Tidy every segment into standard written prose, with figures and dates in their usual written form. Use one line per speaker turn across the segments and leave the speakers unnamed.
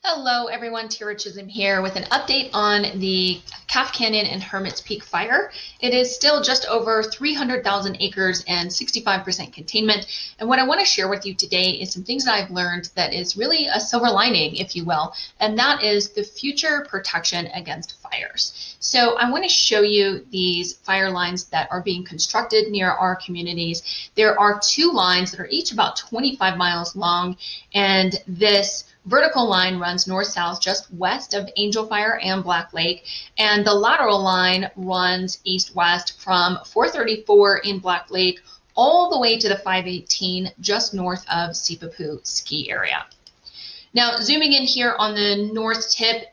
Hello everyone, Chisum here with an update on the Calf Canyon and Hermits Peak fire. It is still just over 300,000 acres and 65% containment. And what I want to share with you today is some things that I've learned that is really a silver lining, if you will, and that is the future protection against fires. So I want to show you these fire lines that are being constructed near our communities. There are two lines that are each about 25 miles long, and this vertical line runs north-south just west of Angel Fire and Black Lake, and the lateral line runs east-west from 434 in Black Lake all the way to the 518 just north of Sipapu ski area. Now, zooming in here on the north tip,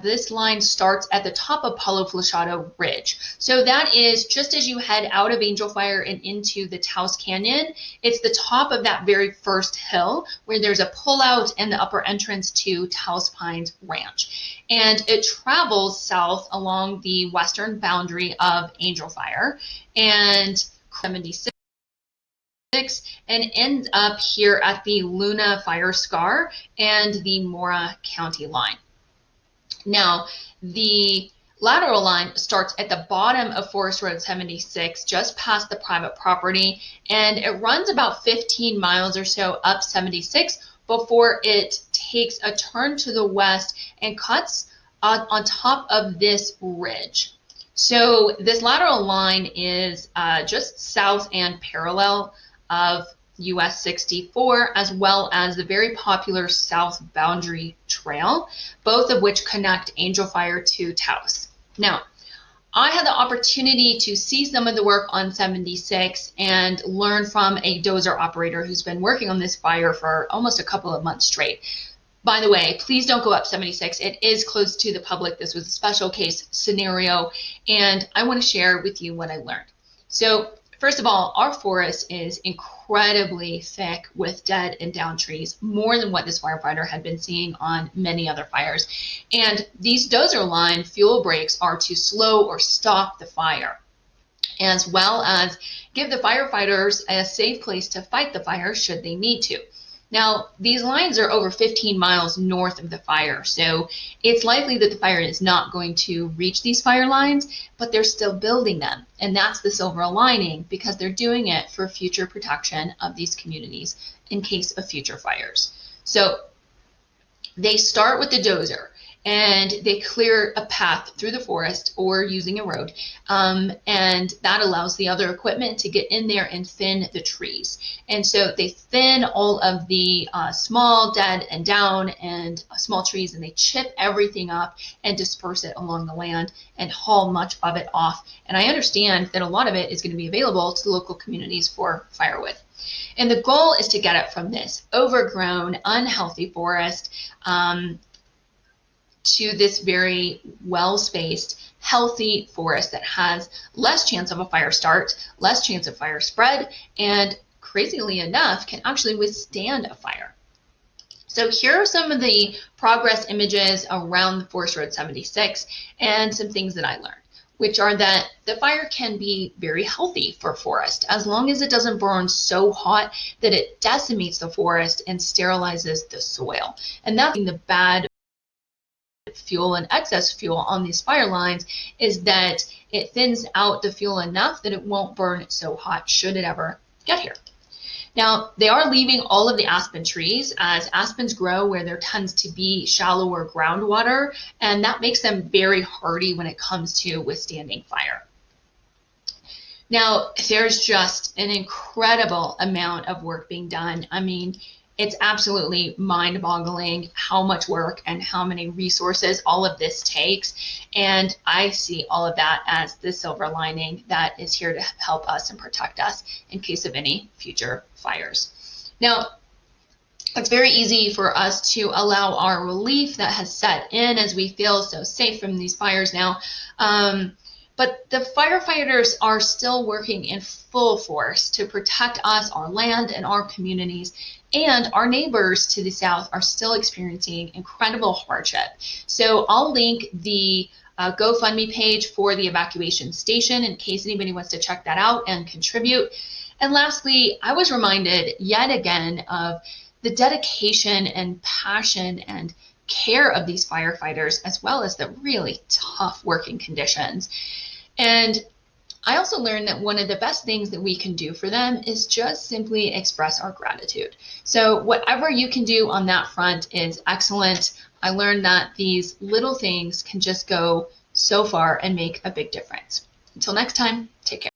this line starts at the top of Palo Flechado Ridge. So that is just as you head out of Angel Fire and into the Taos Canyon. It's the top of that very first hill where there's a pullout and the upper entrance to Taos Pines Ranch. And it travels south along the western boundary of Angel Fire and 76. And ends up here at the Luna Fire Scar and the Mora County line. Now, the lateral line starts at the bottom of Forest Road 76, just past the private property, and it runs about 15 miles or so up 76 before it takes a turn to the west and cuts on top of this ridge. So this lateral line is just south and parallel of US 64, as well as the very popular South Boundary Trail, both of which connect Angel Fire to Taos. Now, I had the opportunity to see some of the work on 76 and learn from a dozer operator who's been working on this fire for almost a couple of months straight. By the way, please don't go up 76. It is closed to the public. This was a special case scenario, and I want to share with you what I learned. So, first of all, our forest is incredibly thick with dead and down trees, more than what this firefighter had been seeing on many other fires. And these dozer line fuel breaks are to slow or stop the fire, as well as give the firefighters a safe place to fight the fire should they need to. Now, these lines are over 15 miles north of the fire, so it's likely that the fire is not going to reach these fire lines, but they're still building them. And that's the silver lining, because they're doing it for future protection of these communities in case of future fires. So they start with the dozer, and they clear a path through the forest or using a road, and that allows the other equipment to get in there and thin the trees. And so they thin all of the small dead and down and small trees, and they chip everything up and disperse it along the land and haul much of it off. And I understand that a lot of it is going to be available to the local communities for firewood. And the goal is to get it from this overgrown, unhealthy forest to this very well-spaced, healthy forest that has less chance of a fire start, less chance of fire spread, and crazily enough, can actually withstand a fire. So here are some of the progress images around the Forest Road 76 and some things that I learned, which are that the fire can be very healthy for forest as long as it doesn't burn so hot that it decimates the forest and sterilizes the soil. And that's the bad fuel and excess fuel on these fire lines, is that it thins out the fuel enough that it won't burn so hot should it ever get here. Now, they are leaving all of the aspen trees, as aspens grow where there tends to be shallower groundwater, and that makes them very hardy when it comes to withstanding fire. Now, there's just an incredible amount of work being done. I mean, it's absolutely mind-boggling how much work and how many resources all of this takes. And I see all of that as the silver lining that is here to help us and protect us in case of any future fires. Now, it's very easy for us to allow our relief that has set in as we feel so safe from these fires now. But the firefighters are still working in full force to protect us, our land, and our communities. And our neighbors to the south are still experiencing incredible hardship. So I'll link the GoFundMe page for the evacuation station in case anybody wants to check that out and contribute. And lastly, I was reminded yet again of the dedication and passion and care of these firefighters, as well as the really tough working conditions. And I also learned that one of the best things that we can do for them is just simply express our gratitude. So whatever you can do on that front is excellent. I learned that these little things can just go so far and make a big difference. Until next time, take care.